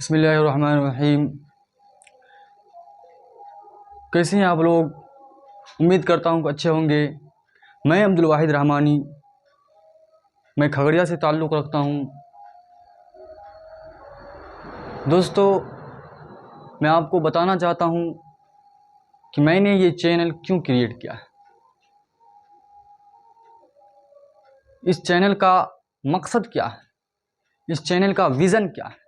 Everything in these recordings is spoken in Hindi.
बिस्मिल्लाहिर्रहमानिर्रहीम। कैसे हैं आप लोग? उम्मीद करता हूँ कि अच्छे होंगे। मैं अब्दुल वाहिद रहमानी, मैं खगड़िया से ताल्लुक़ रखता हूँ। दोस्तों, मैं आपको बताना चाहता हूँ कि मैंने ये चैनल क्यों क्रिएट किया है। इस चैनल का मकसद क्या है, इस चैनल का विज़न क्या है।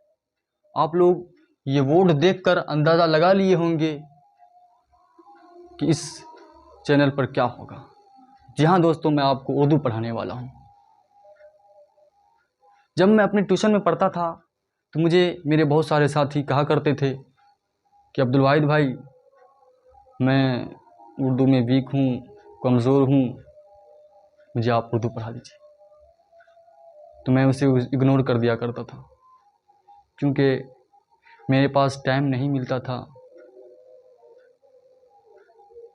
आप लोग ये बोर्ड देखकर अंदाज़ा लगा लिए होंगे कि इस चैनल पर क्या होगा। जी हाँ दोस्तों, मैं आपको उर्दू पढ़ाने वाला हूँ। जब मैं अपने ट्यूशन में पढ़ता था तो मुझे मेरे बहुत सारे साथी कहा करते थे कि अब्दुल वाहिद भाई, मैं उर्दू में वीक हूँ, कमज़ोर हूँ, मुझे आप उर्दू पढ़ा दीजिए। तो मैं उसे इग्नोर कर दिया करता था, क्योंकि मेरे पास टाइम नहीं मिलता था।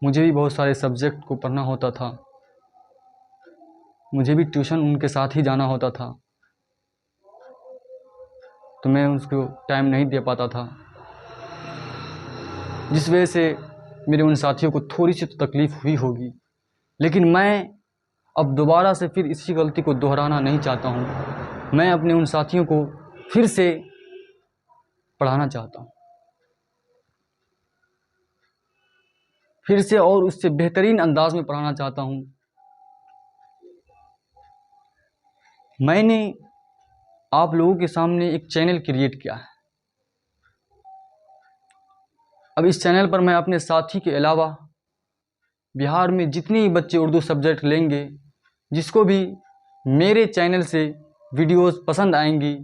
मुझे भी बहुत सारे सब्जेक्ट को पढ़ना होता था, मुझे भी ट्यूशन उनके साथ ही जाना होता था, तो मैं उसको टाइम नहीं दे पाता था, जिस वजह से मेरे उन साथियों को थोड़ी सी तो तकलीफ़ हुई होगी। लेकिन मैं अब दोबारा से फिर इसी गलती को दोहराना नहीं चाहता हूँ। मैं अपने उन साथियों को फिर से पढ़ाना चाहता हूँ, फिर से और उससे बेहतरीन अंदाज में पढ़ाना चाहता हूँ। मैंने आप लोगों के सामने एक चैनल क्रिएट किया है। अब इस चैनल पर मैं अपने साथी के अलावा बिहार में जितने भी बच्चे उर्दू सब्जेक्ट लेंगे, जिसको भी मेरे चैनल से वीडियोस पसंद आएंगी,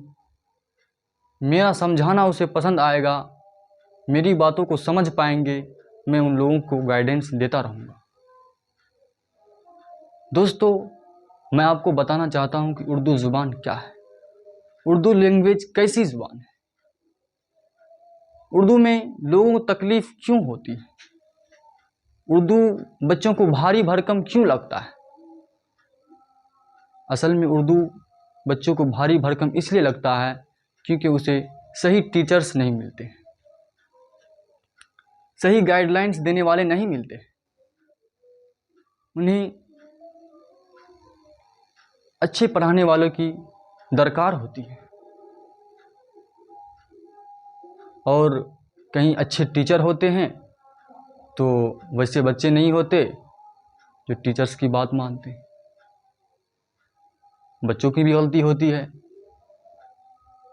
मेरा समझाना उसे पसंद आएगा, मेरी बातों को समझ पाएंगे, मैं उन लोगों को गाइडेंस देता रहूँगा। दोस्तों, मैं आपको बताना चाहता हूँ कि उर्दू ज़ुबान क्या है, उर्दू लैंग्वेज कैसी ज़ुबान है, उर्दू में लोगों को तकलीफ़ क्यों होती है, उर्दू बच्चों को भारी भरकम क्यों लगता है। असल में उर्दू बच्चों को भारी भरकम इसलिए लगता है क्योंकि उसे सही टीचर्स नहीं मिलते, सही गाइडलाइंस देने वाले नहीं मिलते, उन्हें अच्छे पढ़ाने वालों की दरकार होती है। और कहीं अच्छे टीचर होते हैं तो वैसे बच्चे नहीं होते जो टीचर्स की बात मानते हैं। बच्चों की भी गलती होती है,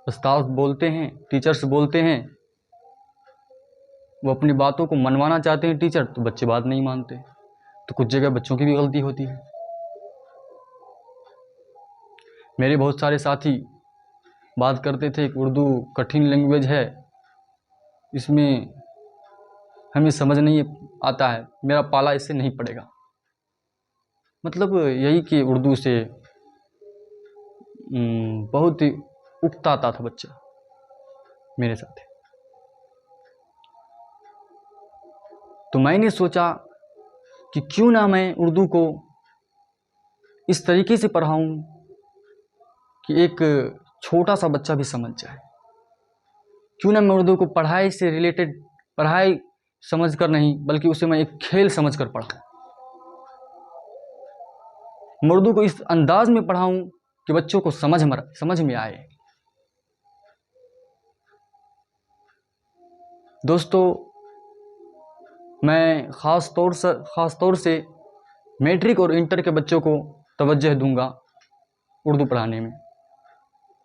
उस्ताद बोलते हैं, टीचर्स बोलते हैं, वो अपनी बातों को मनवाना चाहते हैं टीचर, तो बच्चे बात नहीं मानते, तो कुछ जगह बच्चों की भी गलती होती है। मेरे बहुत सारे साथी बात करते थे कि उर्दू कठिन लैंग्वेज है, इसमें हमें समझ नहीं आता है, मेरा पाला इससे नहीं पड़ेगा। मतलब यही कि उर्दू से बहुत ही उकताता था बच्चा मेरे साथ। तो मैंने सोचा कि क्यों ना मैं उर्दू को इस तरीके से पढ़ाऊँ कि एक छोटा सा बच्चा भी समझ जाए। क्यों ना मैं उर्दू को पढ़ाई से रिलेटेड, पढ़ाई समझकर नहीं बल्कि उसे मैं एक खेल समझकर पढ़ाऊँ। मैं उर्दू को इस अंदाज में पढ़ाऊँ कि बच्चों को समझ में आए। दोस्तों, मैं ख़ास तौर से मैट्रिक और इंटर के बच्चों को तवज्जो दूंगा उर्दू पढ़ाने में,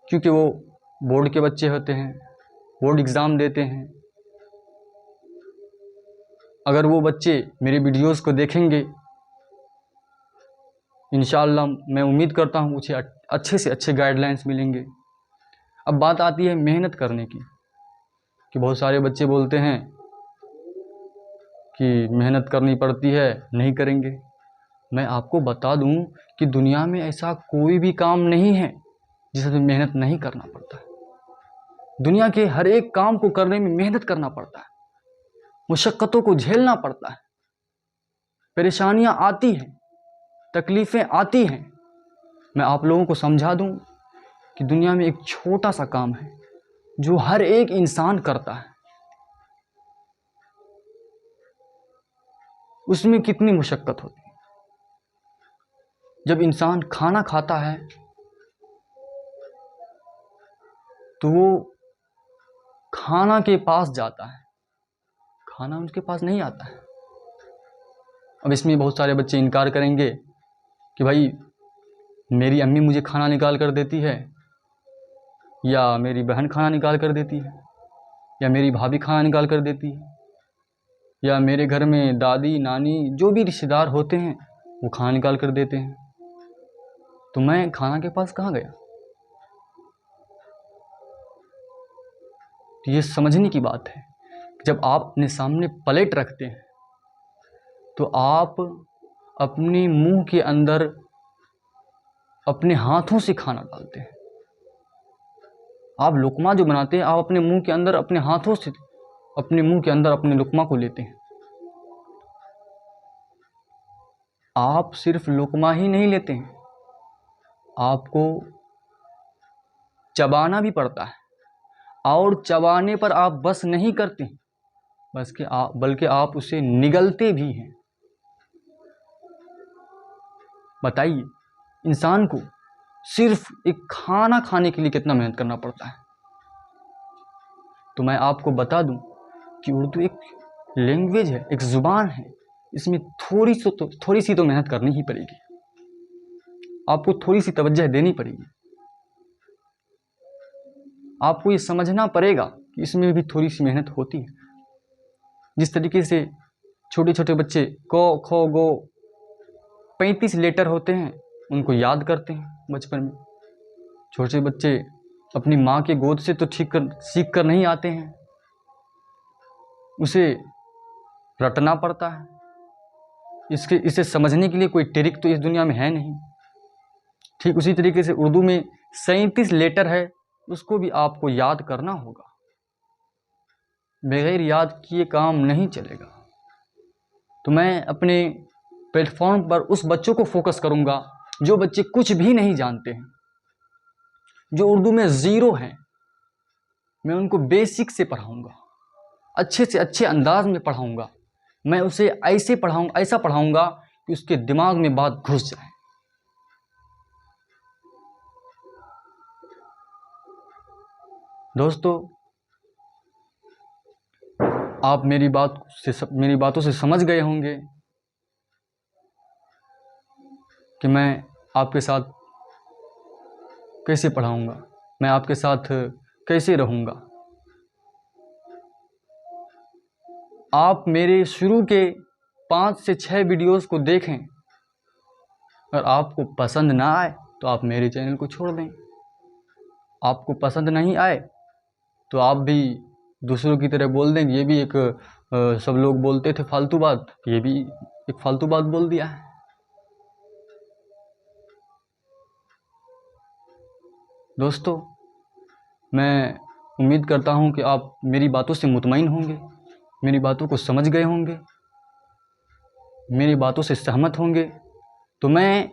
क्योंकि वो बोर्ड के बच्चे होते हैं, बोर्ड एग्ज़ाम देते हैं। अगर वो बच्चे मेरे वीडियोस को देखेंगे, इंशाअल्लाह मैं उम्मीद करता हूँ उसे अच्छे से अच्छे गाइडलाइंस मिलेंगे। अब बात आती है मेहनत करने की, कि बहुत सारे बच्चे बोलते हैं कि मेहनत करनी पड़ती है, नहीं करेंगे। मैं आपको बता दूं कि दुनिया में ऐसा कोई भी काम नहीं है जिसमें मेहनत नहीं करना पड़ता है। दुनिया के हर एक काम को करने में मेहनत करना पड़ता है, मुशक्क़तों को झेलना पड़ता है, परेशानियां आती हैं, तकलीफ़ें आती हैं। मैं आप लोगों को समझा दूं कि दुनिया में एक छोटा सा काम है जो हर एक इंसान करता है, उसमें कितनी मुशक्कत होती है। जब इंसान खाना खाता है तो वो खाना के पास जाता है, खाना उनके पास नहीं आता है। अब इसमें बहुत सारे बच्चे इनकार करेंगे कि भाई मेरी अम्मी मुझे खाना निकाल कर देती है, या मेरी बहन खाना निकाल कर देती है, या मेरी भाभी खाना निकाल कर देती है, या मेरे घर में दादी नानी जो भी रिश्तेदार होते हैं वो खाना निकाल कर देते हैं, तो मैं खाना के पास कहाँ गया। तो ये समझने की बात है कि जब आप अपने सामने प्लेट रखते हैं तो आप अपने मुंह के अंदर अपने हाथों से खाना डालते हैं। आप लुकमा जो बनाते हैं, आप अपने मुंह के अंदर अपने हाथों से अपने मुंह के अंदर अपने लुकमा को लेते हैं। आप सिर्फ लुकमा ही नहीं लेते हैं, आपको चबाना भी पड़ता है, और चबाने पर आप बस नहीं करते बल्कि आप उसे निगलते भी हैं। बताइए इंसान को सिर्फ एक खाना खाने के लिए कितना मेहनत करना पड़ता है। तो मैं आपको बता दूं कि उर्दू एक लैंग्वेज है, एक ज़ुबान है, इसमें थोड़ी सी तो मेहनत करनी ही पड़ेगी, आपको थोड़ी सी तवज्जो देनी पड़ेगी, आपको ये समझना पड़ेगा कि इसमें भी थोड़ी सी मेहनत होती है। जिस तरीके से छोटे छोटे बच्चे को खो गो 35 लेटर होते हैं उनको याद करते हैं बचपन में, छोटे बच्चे अपनी माँ के गोद से तो सीख कर नहीं आते हैं, उसे रटना पड़ता है। इसे समझने के लिए कोई ट्रिक तो इस दुनिया में है नहीं। ठीक उसी तरीके से उर्दू में 37 लेटर है, उसको भी आपको याद करना होगा, बगैर याद किए काम नहीं चलेगा। तो मैं अपने प्लेटफॉर्म पर उस बच्चों को फोकस करूंगा जो बच्चे कुछ भी नहीं जानते हैं, जो उर्दू में ज़ीरो हैं। मैं उनको बेसिक से पढ़ाऊंगा, अच्छे से अच्छे अंदाज में पढ़ाऊंगा। मैं उसे ऐसा पढ़ाऊंगा कि उसके दिमाग में बात घुस जाए। दोस्तों, आप मेरी बातों से समझ गए होंगे कि मैं आपके साथ कैसे पढ़ाऊंगा, मैं आपके साथ कैसे रहूंगा। आप मेरे शुरू के 5 से 6 वीडियोस को देखें, अगर आपको पसंद ना आए तो आप मेरे चैनल को छोड़ दें। आपको पसंद नहीं आए तो आप भी दूसरों की तरह बोल दें, ये भी एक सब लोग बोलते थे फालतू बात, ये भी एक फालतू बात बोल दिया है। दोस्तों, मैं उम्मीद करता हूँ कि आप मेरी बातों से मुतमईन होंगे, मेरी बातों को समझ गए होंगे, मेरी बातों से सहमत होंगे। तो मैं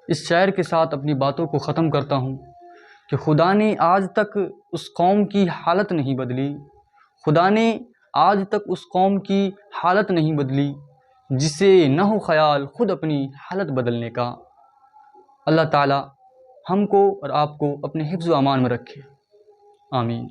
इस शायर के साथ अपनी बातों को ख़त्म करता हूँ कि खुदा ने आज तक उस कौम की हालत नहीं बदली, खुदा ने आज तक उस कौम की हालत नहीं बदली जिसे न हो ख्याल खुद अपनी हालत बदलने का। अल्लाह ताला हमको और आपको अपने हिफ्ज़ व अमान में रखे। आमीन।